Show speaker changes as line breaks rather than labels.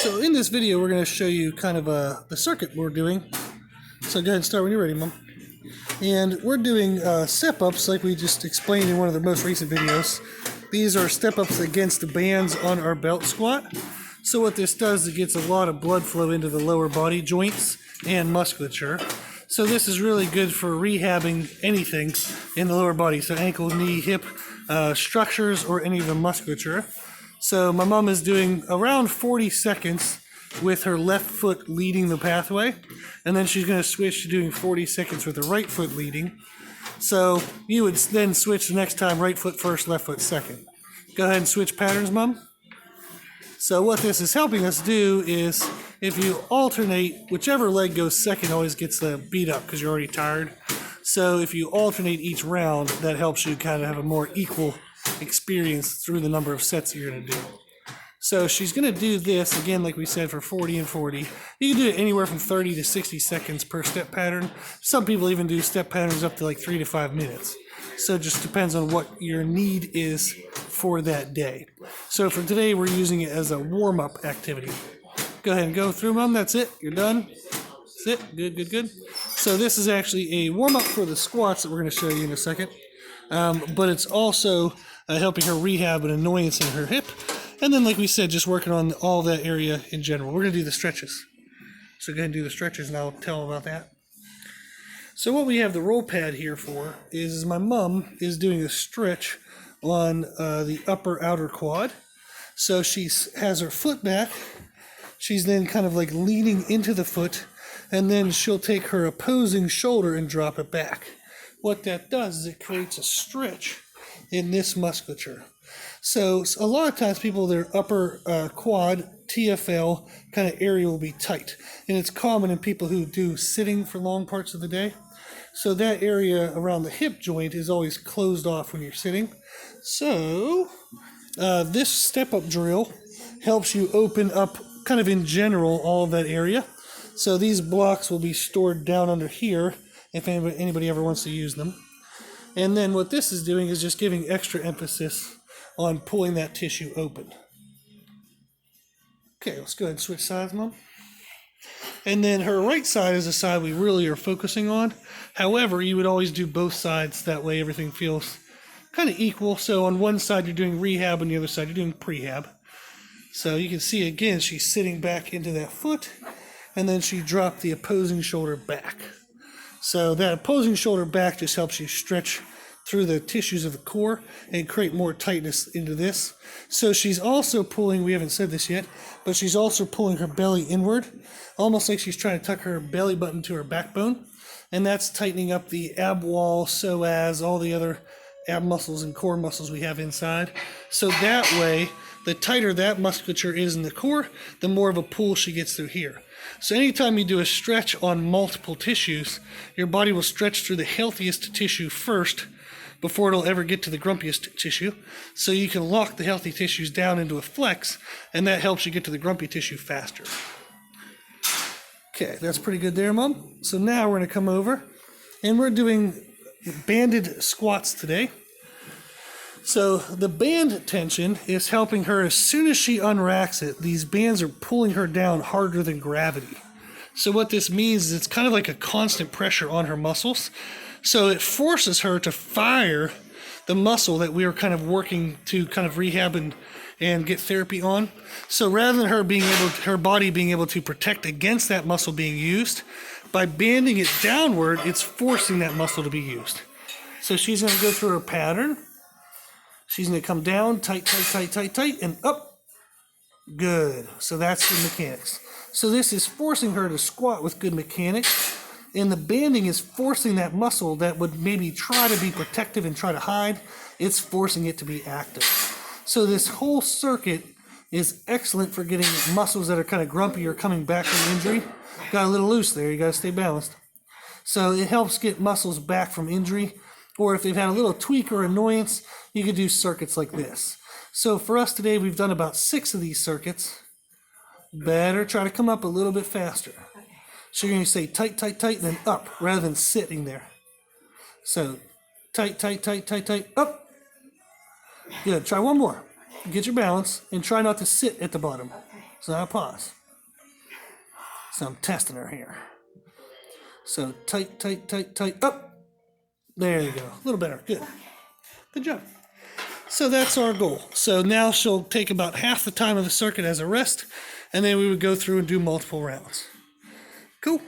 So in this video, we're going to show you kind of the circuit we're doing. So go ahead and start when you're ready, Mom. And we're doing step-ups like we just explained in one of the most recent videos. These are step-ups against the bands on our belt squat. So what this does is it gets a lot of blood flow into the lower body joints and musculature. So this is really good for rehabbing anything in the lower body. So ankle, knee, hip structures, or any of the musculature. So my mom is doing around 40 seconds with her left foot leading the pathway. And then she's going to switch to doing 40 seconds with her right foot leading. So you would then switch the next time, right foot first, left foot second. Go ahead and switch patterns, Mom. So what this is helping us do is if you alternate, whichever leg goes second always gets beat up because you're already tired. So if you alternate each round, that helps you kind of have a more equal experience through the number of sets that you're going to do. So she's going to do this, again, like we said, for 40 and 40. You can do it anywhere from 30 to 60 seconds per step pattern. Some people even do step patterns up to like 3 to 5 minutes. So it just depends on what your need is for that day. So for today, we're using it as a warm-up activity. Go ahead and go through, Mom. That's it. You're done. That's it. Good, good, good. So this is actually a warm-up for the squats that we're going to show you in a second. But it's also helping her rehab an annoyance in her hip. And then, like we said, just working on all that area in general. We're going to do the stretches. So go ahead and do the stretches, and I'll tell about that. So what we have the roll pad here for is my mom is doing a stretch on the upper outer quad. So she has her foot back. She's then kind of like leaning into the foot, and then she'll take her opposing shoulder and drop it back. What that does is it creates a stretch in this musculature. So a lot of times people, their upper quad, TFL kind of area will be tight. And it's common in people who do sitting for long parts of the day. So that area around the hip joint is always closed off when you're sitting. So this step-up drill helps you open up kind of in general all of that area. So these blocks will be stored down under here if anybody ever wants to use them. And then what this is doing is just giving extra emphasis on pulling that tissue open. Okay, let's go ahead and switch sides, Mom. And then her right side is the side we really are focusing on. However, you would always do both sides. That way everything feels kind of equal. So on one side you're doing rehab, on the other side you're doing prehab. So you can see again, she's sitting back into that foot, and then she dropped the opposing shoulder back. So that opposing shoulder back just helps you stretch through the tissues of the core and create more tightness into this. So she's also pulling, we haven't said this yet, but she's also pulling her belly inward, almost like she's trying to tuck her belly button to her backbone. And that's tightening up the ab wall, psoas, all the other ab muscles and core muscles we have inside. So that way, the tighter that musculature is in the core, the more of a pull she gets through here. So anytime you do a stretch on multiple tissues, your body will stretch through the healthiest tissue first before it'll ever get to the grumpiest tissue. So you can lock the healthy tissues down into a flex, and that helps you get to the grumpy tissue faster. Okay, that's pretty good there, Mom. So now we're going to come over, and we're doing banded squats today. So the band tension is helping her as soon as she unracks it, these bands are pulling her down harder than gravity. So what this means is it's kind of like a constant pressure on her muscles. So it forces her to fire the muscle that we are kind of working to kind of rehab and get therapy on. So rather than her body being able to protect against that muscle being used, by banding it downward, it's forcing that muscle to be used. So she's going to go through her pattern. She's going to come down, tight, tight, tight, tight, tight, and up. Good. So that's the mechanics. So this is forcing her to squat with good mechanics. And the banding is forcing that muscle that would maybe try to be protective and try to hide. It's forcing it to be active. So this whole circuit is excellent for getting muscles that are kind of grumpy or coming back from injury. Got a little loose there. You got to stay balanced. So it helps get muscles back from injury. Or if they've had a little tweak or annoyance, you could do circuits like this. So for us today, we've done about 6 of these circuits. Better try to come up a little bit faster. So you're going to say tight, tight, tight, and then up, rather than sitting there. So tight, tight, tight, tight, tight, up. Good. Try one more. Get your balance, and try not to sit at the bottom. So now pause. So I'm testing her here. So tight, tight, tight, tight, up. There you go. A little better. Good. Good job. So that's our goal. So now she'll take about half the time of the circuit as a rest, and then we would go through and do multiple rounds. Cool.